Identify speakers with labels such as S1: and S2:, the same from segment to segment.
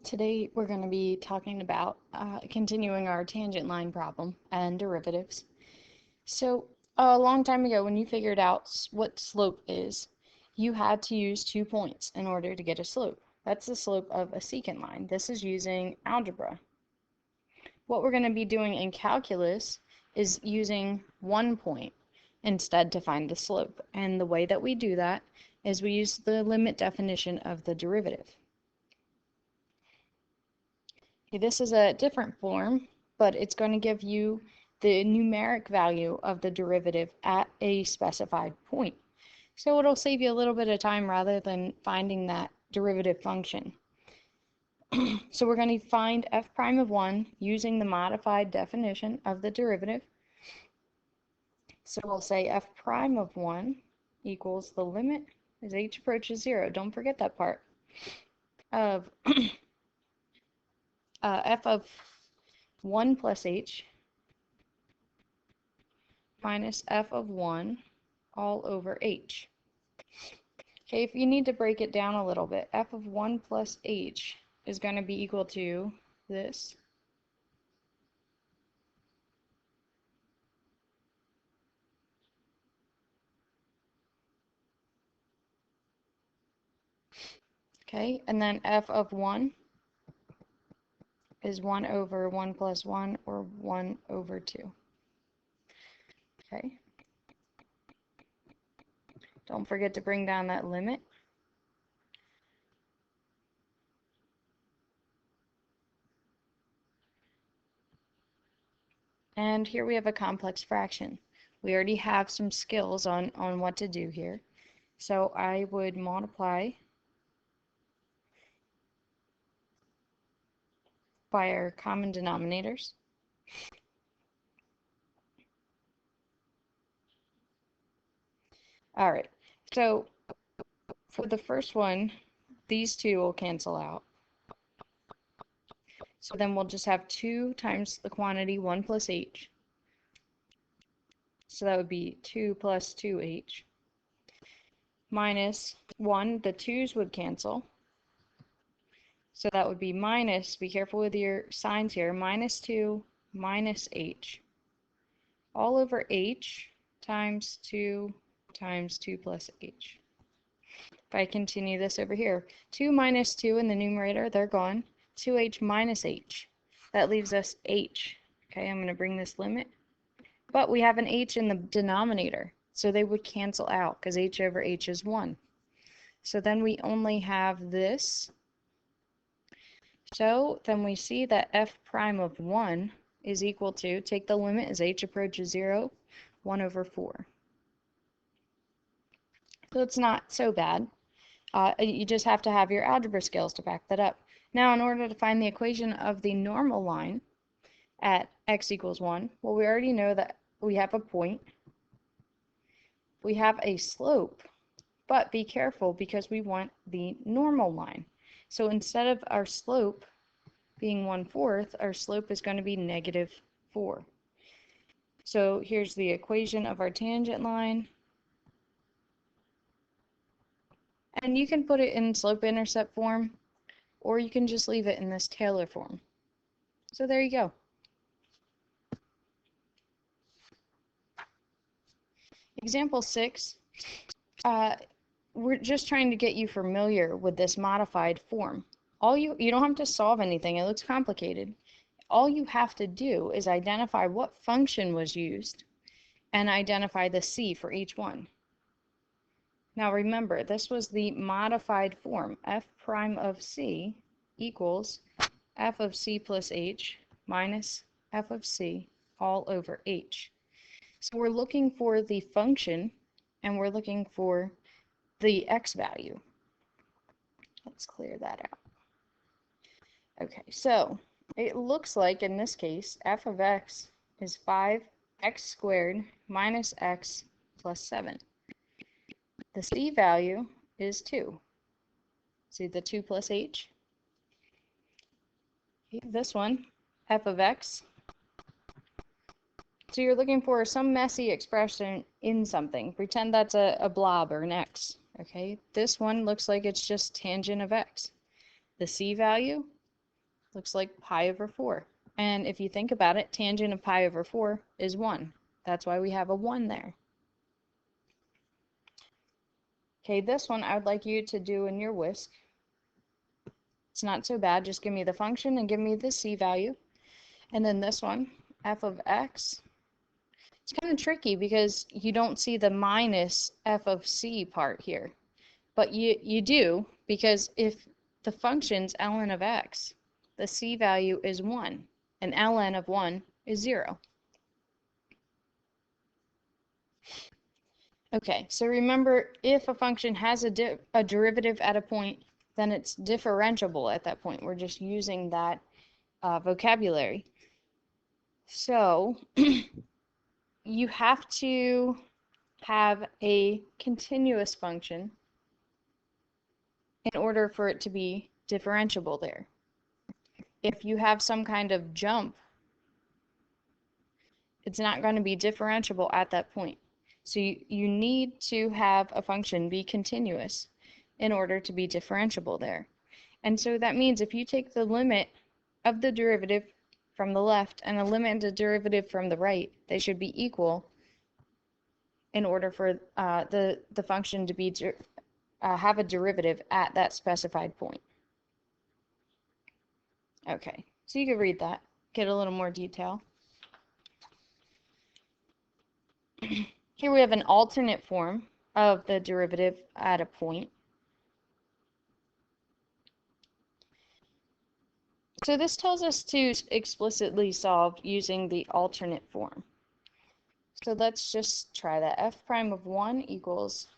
S1: Today we're going to be talking about continuing our tangent line problem and derivatives. So a long time ago when you figured out what slope is, you had to use 2 points in order to get a slope. That's the slope of a secant line. This is using algebra. What we're going to be doing in calculus is using 1 point instead to find the slope. And the way that we do that is we use the limit definition of the derivative. Okay, this is a different form, but it's going to give you the numeric value of the derivative at a specified point. So it'll save you a little bit of time rather than finding that derivative function. So we're going to find f prime of 1 using the modified definition of the derivative. So we'll say f prime of 1 equals the limit as h approaches 0. Don't forget that part. Of f of 1 plus h minus f of 1 all over h. Okay, if you need to break it down a little bit, f of 1 plus h is going to be equal to this. Okay, and then f of 1 is 1 over 1 plus 1, or 1 over 2. Okay. Don't forget to bring down that limit. And here we have a complex fraction. We already have some skills on what to do here. So I would multiply by our common denominators. All right, so for the first one, these two will cancel out. So then we'll just have 2 times the quantity 1 plus h. So that would be 2 plus 2h. Minus 1, the 2's would cancel. So that would be minus, be careful with your signs here, minus 2 minus h. All over h times 2 plus h. If I continue this over here, 2 minus 2 in the numerator, they're gone. 2h minus h. That leaves us h. Okay, I'm going to bring this limit. But we have an h in the denominator, so they would cancel out because h over h is 1. So then we only have this. So then we see that f prime of 1 is equal to, take the limit as h approaches 0, 1 over 4. So it's not so bad. You just have to have your algebra skills to back that up. Now, in order to find the equation of the normal line at x equals 1, well, we already know that we have a point. We have a slope, but be careful because we want the normal line. So instead of our slope being 1/4, our slope is going to be -4. So here's the equation of our tangent line. And you can put it in slope-intercept form, or you can just leave it in this Taylor form. So there you go. Example 6, we're just trying to get you familiar with this modified form. You don't have to solve anything, it looks complicated. All you have to do is identify what function was used and identify the c for each one. Now remember, this was the modified form. F prime of c equals f of c plus h minus f of c all over h. So we're looking for the function, and we're looking for the x value. Let's clear that out. Okay, so it looks like in this case, f of x is 5x squared minus x plus 7. The c value is 2. See the 2 plus h? This one, f of x. So you're looking for some messy expression in something. Pretend that's a blob or an x. Okay, this one looks like it's just tangent of x. The c value Looks like pi over 4. And if you think about it, tangent of pi over 4 is 1. That's why we have a 1 there. Okay, this one I would like you to do in your whisk. It's not so bad. Just give me the function and give me the c value. And then this one, f of x. It's kind of tricky because you don't see the minus f of c part here. But you do, because if the function's ln of x, the c value is 1, and ln of 1 is 0. Okay, so remember, if a function has a derivative at a point, then it's differentiable at that point. We're just using that vocabulary. So you have to have a continuous function in order for it to be differentiable there. If you have some kind of jump, it's not going to be differentiable at that point. So you need to have a function be continuous in order to be differentiable there. And so that means if you take the limit of the derivative from the left and a limit of the derivative from the right, they should be equal in order for the function to be have a derivative at that specified point. Okay, so you can read that, get a little more detail. Here we have an alternate form of the derivative at a point. So this tells us to explicitly solve using the alternate form. So let's just try that. F prime of 1 equals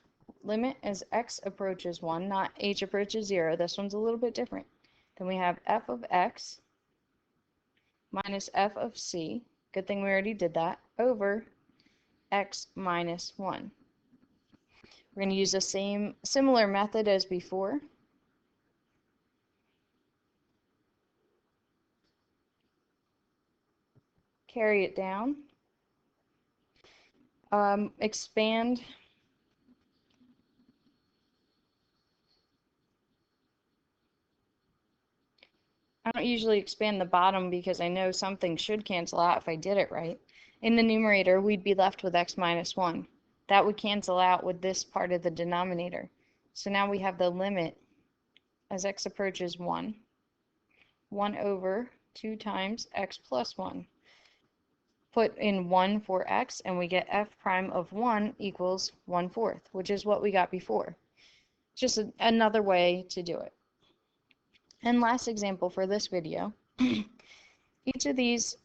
S1: limit as x approaches 1, not h approaches 0. This one's a little bit different. Then we have f of x minus f of c. Good thing we already did that. Over x minus 1. We're going to use the similar method as before. Carry it down. Expand. I don't usually expand the bottom because I know something should cancel out if I did it right. In the numerator, we'd be left with x minus 1. That would cancel out with this part of the denominator. So now we have the limit as x approaches 1. 1 over 2 times x plus 1. Put in 1 for x, and we get f prime of 1 equals 1/4, which is what we got before. Just another way to do it. And last example for this video, each of these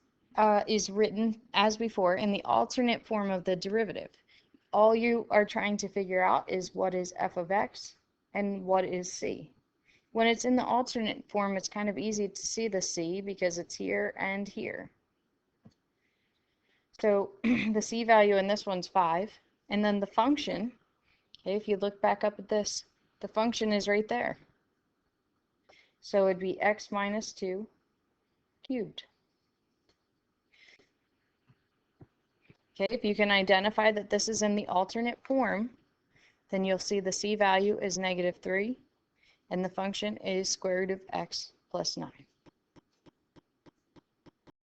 S1: is written as before in the alternate form of the derivative. All you are trying to figure out is what is f of x and what is c. When it's in the alternate form, it's kind of easy to see the c because it's here and here. So the c value in this one's 5, and then the function, okay, if you look back up at this, the function is right there. So it'd be x minus 2 cubed. Okay, if you can identify that this is in the alternate form, then you'll see the c value is -3, and the function is square root of x plus 9.